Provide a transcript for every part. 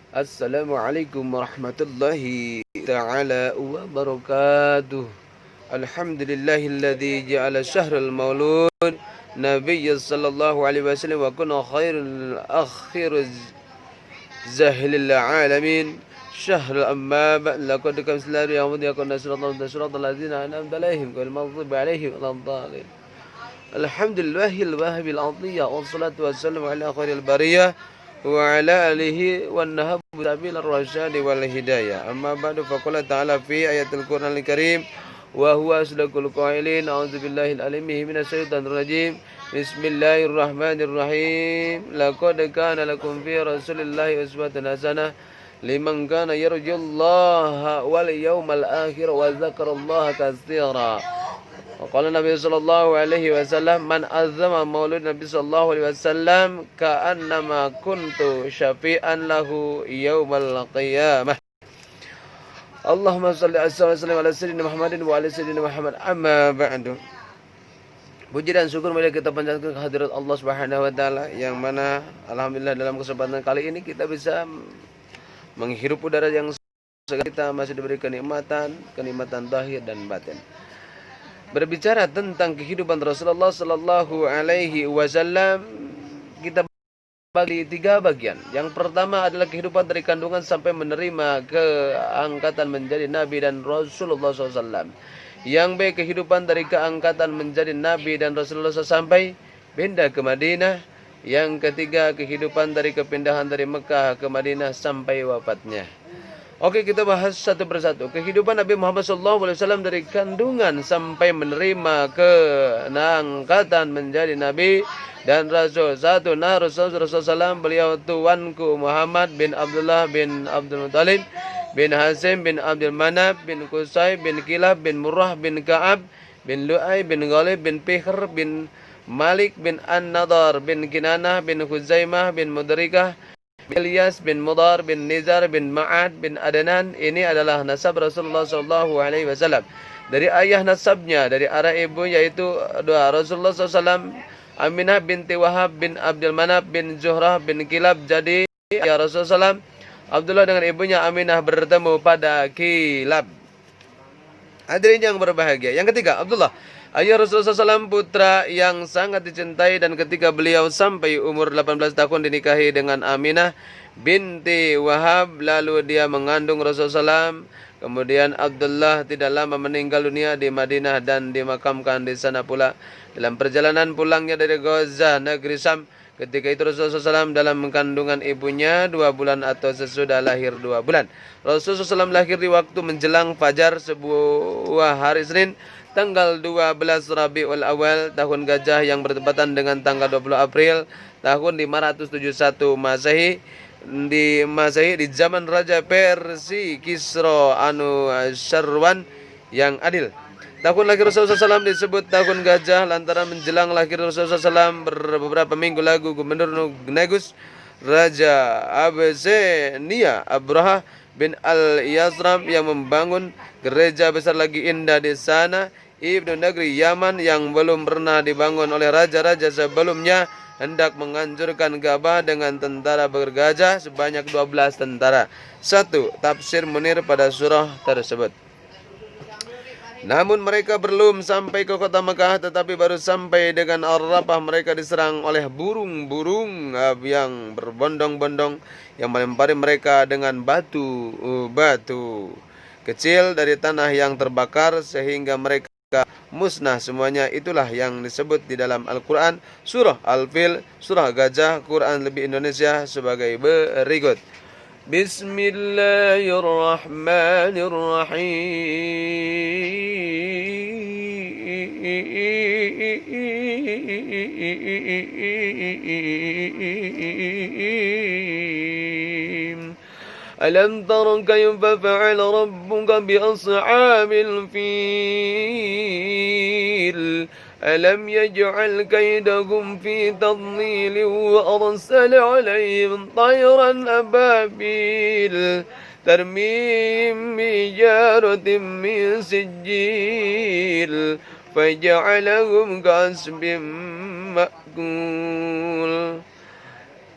Assalamualaikum warahmatullahi ta'ala wabarakatuh. Alhamdulillahilladzi ja'ala syahrul maulud Nabiya sallallahu alaihi wasallam wa kuna khairul akhir zahilil alamin. Syahrul amma laqad kam salari yawmud yakun nasratul ladzina an'amta alaihim wal maghdubi alaihim waladdallin. Alhamdulillahil wahibil atiyah wassalatu wassalamu ala khairil bariyah wa ala alihi wan nahab sabil ar-rasyad wal hidayah. Amma ba'du, faqala ta'ala fi ayatil Qur'anil Karim wa huwa asdaqul qailin. A'udzubillahil alim minasyaitonir rajim. Bismillahirrahmanirrahim. Laqad kana lakum fi rasulillahi uswatun hasanah liman kana yarjullaha wal yawmal akhir wa dzakarallaha katsira. Qala Nabi sallallahu alaihi wasallam, man azzama maulud Nabi sallallahu alaihi wasallam ka'annama kuntu syafi'an lahu yaumal qiyamah. Allahumma salli wa sallim ala sayyidina Muhammadin wa ala sayyidina Muhammad, amma ba'du. Puji dan syukur marilah kita panjatkan kehadirat Allah Subhanahu wa taala, yang mana alhamdulillah dalam kesempatan kali ini kita bisa menghirup udara yang segar. Kita masih diberi kenikmatan zahir dan batin. Berbicara tentang kehidupan Rasulullah sallallahu alaihi wasallam, kita bagi 3 bagian. Yang pertama adalah kehidupan dari kandungan sampai menerima keangkatan menjadi Nabi dan Rasulullah SAW. Yang B, kehidupan dari keangkatan menjadi Nabi dan Rasulullah SAW sampai pindah ke Madinah. Yang ketiga, kehidupan dari kepindahan dari Mekah ke Madinah sampai wafatnya. Oke, kita bahas satu persatu. Kehidupan Nabi Muhammad SAW dari kandungan sampai menerima keangkatan menjadi Nabi dan Rasul. Satu, Rasulullah SAW, beliau tuanku Muhammad bin Abdullah bin Abdul Muttalib bin Hasim bin Abdul Manaf bin Qusay bin Kilab bin Murrah bin Ka'ab bin Lu'ay bin Ghalib bin Fihr bin Malik bin An-Nadar bin Kinanah bin Khuzaimah bin Mudrikah, Ilyas bin Mudar bin Nizar bin Ma'ad bin Adnan. Ini adalah nasab Rasulullah SAW. Dari ayah nasabnya, dari arah ibu yaitu Rasulullah SAW, Aminah binti Wahab bin Abdul Manaf bin Zuhrah bin Kilab. Jadi ya Rasulullah SAW, Abdullah dengan ibunya Aminah bertemu pada Kilab. Hadirin yang berbahagia. Yang ketiga, Abdullah, ayah Rasulullah SAW, putra yang sangat dicintai, dan ketika beliau sampai umur 18 tahun dinikahi dengan Aminah binti Wahab, lalu dia mengandung Rasulullah SAW. Kemudian Abdullah tidak lama meninggal dunia di Madinah dan dimakamkan di sana pula. Dalam perjalanan pulangnya dari Gaza, negeri Syam, ketika itu Rasulullah SAW dalam kandungan ibunya 2 bulan atau sesudah lahir 2 bulan. Rasulullah SAW lahir di waktu menjelang fajar sebuah hari Senin, tanggal 12 Rabiul Awal tahun Gajah yang bertepatan dengan tanggal 20 April tahun 571 Masehi. Di zaman Raja Persia Kisra Anushirwan yang adil. Tahun lahir Rasulullah SAW disebut tahun Gajah lantaran menjelang lahir Rasulullah SAW beberapa minggu lalu Gubernur Negus Raja Abyssinia Abraha bin Al-Yazram yang membangun gereja besar lagi indah di sana. Ibnu negeri Yaman yang belum pernah dibangun oleh raja-raja sebelumnya hendak menghancurkan Ka'bah dengan tentara bergajah sebanyak 12 tentara. 1. Tafsir Munir pada surah tersebut. Namun mereka belum sampai ke kota Mekah, tetapi baru sampai dengan Ar-Rafah mereka diserang oleh burung-burung yang berbondong-bondong yang melempari mereka dengan batu kecil dari tanah yang terbakar sehingga mereka musnah semuanya. Itulah yang disebut di dalam Al-Quran surah Al-Fil, surah Gajah. Quran lebih Indonesia sebagai berikut. Bismillahirrahmanirrahim. Alam tara kayfa fa'ala rabbuka bi ashabil fil. Alam yaj'al kaydahum fi tadlil wa arsala 'alayhim tayran ababil tarmihim bijaratin min sijil faja'alahum ka'asbin ma'kul.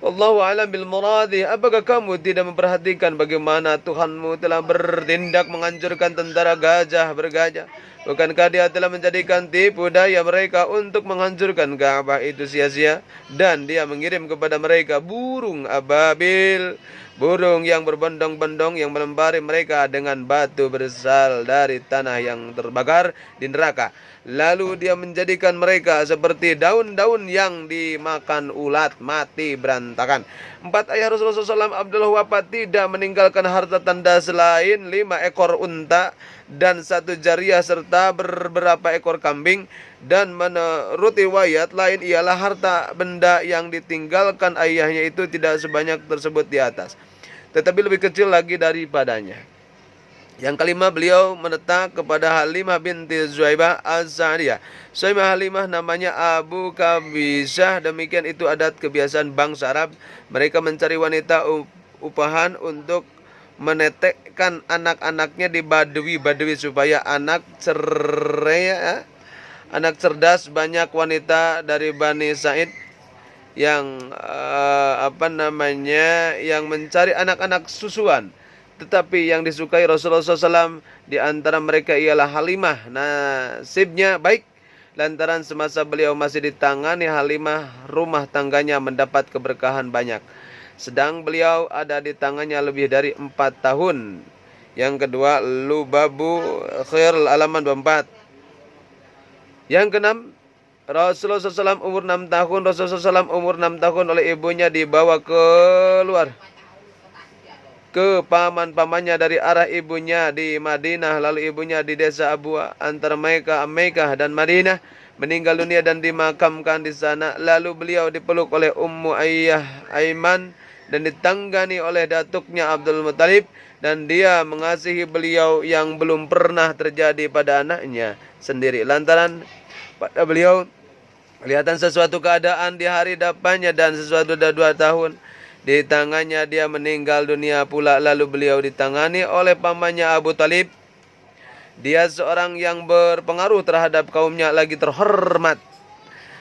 Wallahu a'lam bil muradi. Apakah kamu tidak memperhatikan bagaimana Tuhanmu telah bertindak menghancurkan tentara gajah bergajah? Bukankah dia telah menjadikan tipu daya mereka untuk menghancurkan Ka'bah itu sia-sia? Dan dia mengirim kepada mereka burung ababil, burung yang berbondong-bondong yang melempari mereka dengan batu berasal dari tanah yang terbakar di neraka. Lalu dia menjadikan mereka seperti daun-daun yang dimakan ulat mati berantakan. 4 ayah Rasulullah SAW Abdullah wafat tidak meninggalkan harta tanda selain 5 ekor unta dan 1 jariah serta beberapa ekor kambing. Dan menurut riwayat lain ialah harta benda yang ditinggalkan ayahnya itu tidak sebanyak tersebut di atas, tetapi lebih kecil lagi daripadanya. Yang kelima, beliau menetap kepada Halimah binti Zuhaibah Az-Sa'diyah. Sayyidina Halimah namanya Abu Kabisah. Demikian itu adat kebiasaan bangsa Arab. Mereka mencari wanita upahan untuk menetekkan anak-anaknya di badui supaya anak ceria, anak cerdas. Banyak wanita dari Bani Sa'id yang yang mencari anak-anak susuan. Tetapi yang disukai Rasulullah SAW di antara mereka ialah Halimah. Nasibnya baik lantaran semasa beliau masih ditangani Halimah, rumah tangganya mendapat keberkahan banyak. Sedang beliau ada di tangannya lebih dari 4 tahun. Yang kedua, Lubabu Khairul Alaman 24. Yang keenam, Rasulullah SAW umur 6 tahun. Rasulullah SAW umur 6 tahun oleh ibunya dibawa keluar ke paman-pamannya dari arah ibunya di Madinah, lalu ibunya di desa Abwa antara Mekah dan Madinah, meninggal dunia dan dimakamkan di sana. Lalu beliau dipeluk oleh Ummu Aiman dan ditanggani oleh datuknya Abdul Muttalib, dan dia mengasihi beliau yang belum pernah terjadi pada anaknya sendiri lantaran pada beliau kelihatan sesuatu keadaan di hari depannya, dan sesuatu dah 2 tahun di tangannya dia meninggal dunia pula. Lalu beliau ditangani oleh pamannya Abu Talib. Dia seorang yang berpengaruh terhadap kaumnya, lagi terhormat.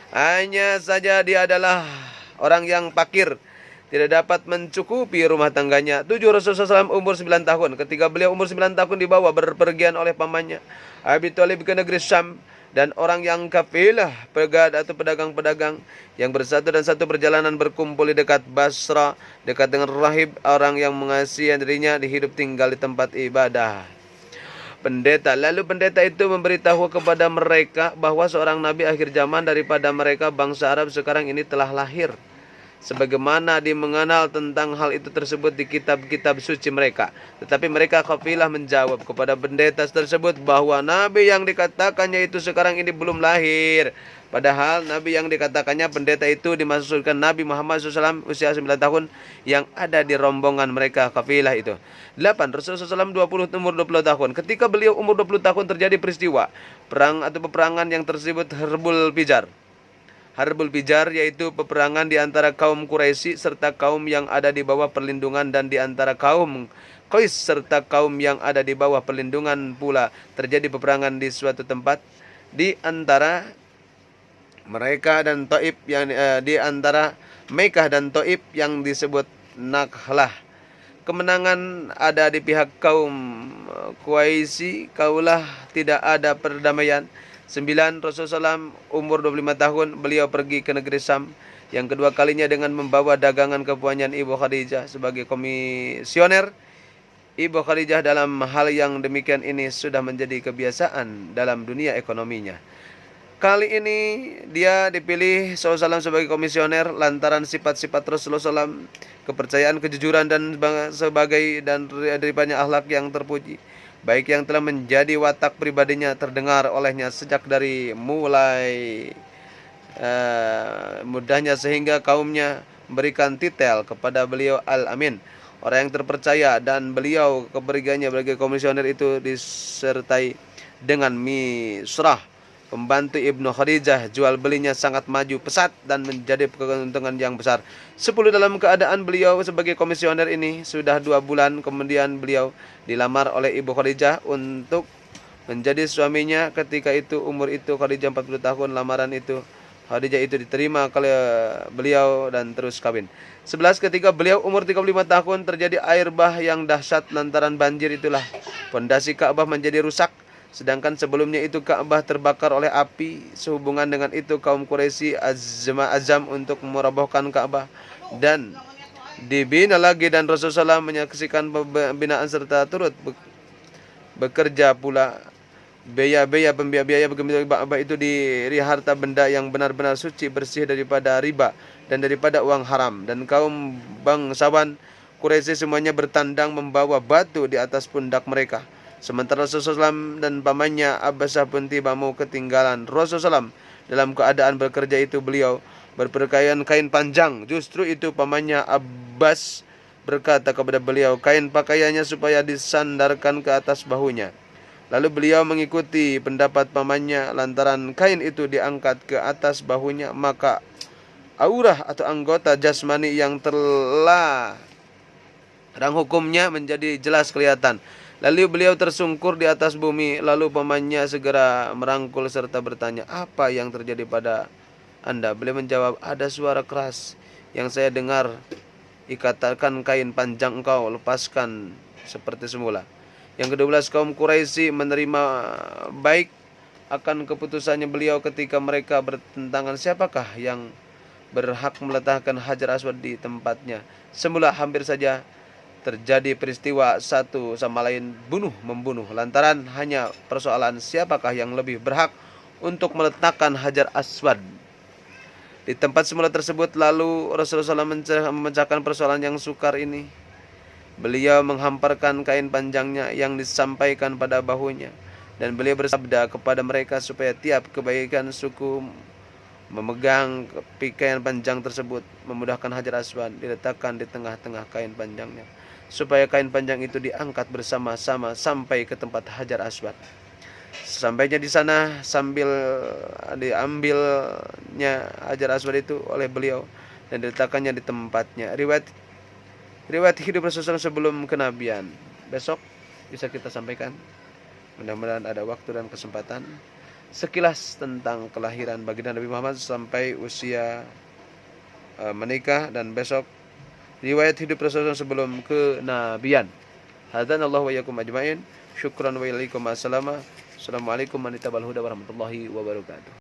Hanya saja dia adalah orang yang fakir, tidak dapat mencukupi rumah tangganya. 7 Rasulullah SAW umur 9 tahun. Ketika beliau umur 9 tahun dibawa berpergian oleh pamannya Abi Thalib ke negeri Syam. Dan orang yang kafilah, pedagang-pedagang yang bersatu dan satu perjalanan berkumpul di dekat Basra, dekat dengan rahib, orang yang mengasihi dirinya, hidup tinggal di tempat ibadah pendeta. Lalu pendeta itu memberitahu kepada mereka bahwa seorang nabi akhir zaman daripada mereka bangsa Arab sekarang ini telah lahir. Sebagaimana dia mengenal tentang hal itu tersebut di kitab-kitab suci mereka. Tetapi mereka kafilah menjawab kepada pendeta tersebut bahwa nabi yang dikatakannya itu sekarang ini belum lahir. Padahal nabi yang dikatakannya pendeta itu dimaksudkan Nabi Muhammad SAW usia 9 tahun yang ada di rombongan mereka kafilah itu. 8. Rasulullah SAW umur 20 tahun. Ketika beliau umur 20 tahun terjadi peristiwa perang atau peperangan yang tersebut Harbul Fijar. Harbul Fijar yaitu peperangan di antara kaum Quraisy serta kaum yang ada di bawah perlindungan, dan di antara kaum Qais serta kaum yang ada di bawah perlindungan pula terjadi peperangan di suatu tempat di antara mereka dan Taif yang di antara Mekah dan Taif yang disebut Nakhlah. Kemenangan ada di pihak kaum Quraisy, kaulah tidak ada perdamaian. 9. Rasulullah SAW umur 25 tahun beliau pergi ke negeri Syam yang kedua kalinya dengan membawa dagangan kepunyaan Ibu Khadijah sebagai komisioner. Ibu Khadijah dalam hal yang demikian ini sudah menjadi kebiasaan dalam dunia ekonominya. Kali ini dia dipilih SAW sebagai komisioner lantaran sifat-sifat Rasulullah SAW, kepercayaan, kejujuran dan sebagai dan daripadanya akhlak yang terpuji, baik yang telah menjadi watak pribadinya terdengar olehnya sejak dari mulai mudahnya sehingga kaumnya memberikan titel kepada beliau Al-Amin, orang yang terpercaya, dan beliau kepergiannya sebagai komisioner itu disertai dengan Misrah, pembantu Ibnu Khadijah. Jual belinya sangat maju pesat dan menjadi keuntungan yang besar. 10. Dalam keadaan beliau sebagai komisioner ini sudah 2 bulan kemudian beliau dilamar oleh Ibu Khadijah untuk menjadi suaminya. Ketika itu umur itu Khadijah 40 tahun. Lamaran itu Khadijah itu diterima oleh beliau dan terus kawin. 11. Ketika beliau umur 35 tahun terjadi air bah yang dahsyat lantaran banjir, itulah pondasi Ka'bah menjadi rusak. Sedangkan sebelumnya itu Ka'bah terbakar oleh api. Sehubungan dengan itu kaum Quraisy azam untuk merobohkan Ka'bah dan dibina lagi, dan Rasulullah SAW menyaksikan pembinaan serta turut bekerja pula biaya pembiayaan Ka'bah itu dari harta benda yang benar-benar suci, bersih daripada riba dan daripada uang haram. Dan kaum bangsawan Quraisy semuanya bertandang membawa batu di atas pundak mereka. Sementara Rasulullah SAW dan pamannya Abbasah pun tiba mau ketinggalan. Rasulullah SAW dalam keadaan bekerja itu beliau berpakaian kain panjang. Justru itu pamannya Abbas berkata kepada beliau, kain pakaiannya supaya disandarkan ke atas bahunya. Lalu beliau mengikuti pendapat pamannya, lantaran kain itu diangkat ke atas bahunya, maka aurah atau anggota jasmani yang terlarang hukumnya menjadi jelas kelihatan. Lalu beliau tersungkur di atas bumi, lalu pamannya segera merangkul serta bertanya, apa yang terjadi pada Anda? Beliau menjawab, ada suara keras yang saya dengar, ikatkan kain panjang engkau, lepaskan seperti semula. Yang ke-12, kaum Quraisy menerima baik akan keputusannya beliau ketika mereka bertentangan siapakah yang berhak meletakkan Hajar Aswad di tempatnya. Semula hampir saja terjadi peristiwa satu sama lain bunuh-membunuh lantaran hanya persoalan siapakah yang lebih berhak untuk meletakkan Hajar Aswad di tempat semula tersebut. Lalu Rasulullah SAW memecahkan persoalan yang sukar ini. Beliau menghamparkan kain panjangnya yang disampaikan pada bahunya, dan beliau bersabda kepada mereka supaya tiap kebaikan suku memegang kain panjang tersebut, memudahkan Hajar Aswad diletakkan di tengah-tengah kain panjangnya, supaya kain panjang itu diangkat bersama-sama sampai ke tempat Hajar Aswad. Sampainya di sana sambil diambilnya Hajar Aswad itu oleh beliau dan diletakkannya di tempatnya. Riwayat hidup Rasulullah sebelum kenabian. Besok bisa kita sampaikan. Mudah-mudahan ada waktu dan kesempatan. Sekilas tentang kelahiran baginda Nabi Muhammad sampai usia menikah, dan besok riwayat hidup Rasulullah sebelum kenabian. Hadanallahu wa iyyakum ajmain. Syukran wa ilaikum assalam. Assalamualaikum warahmatullahi wabarakatuh.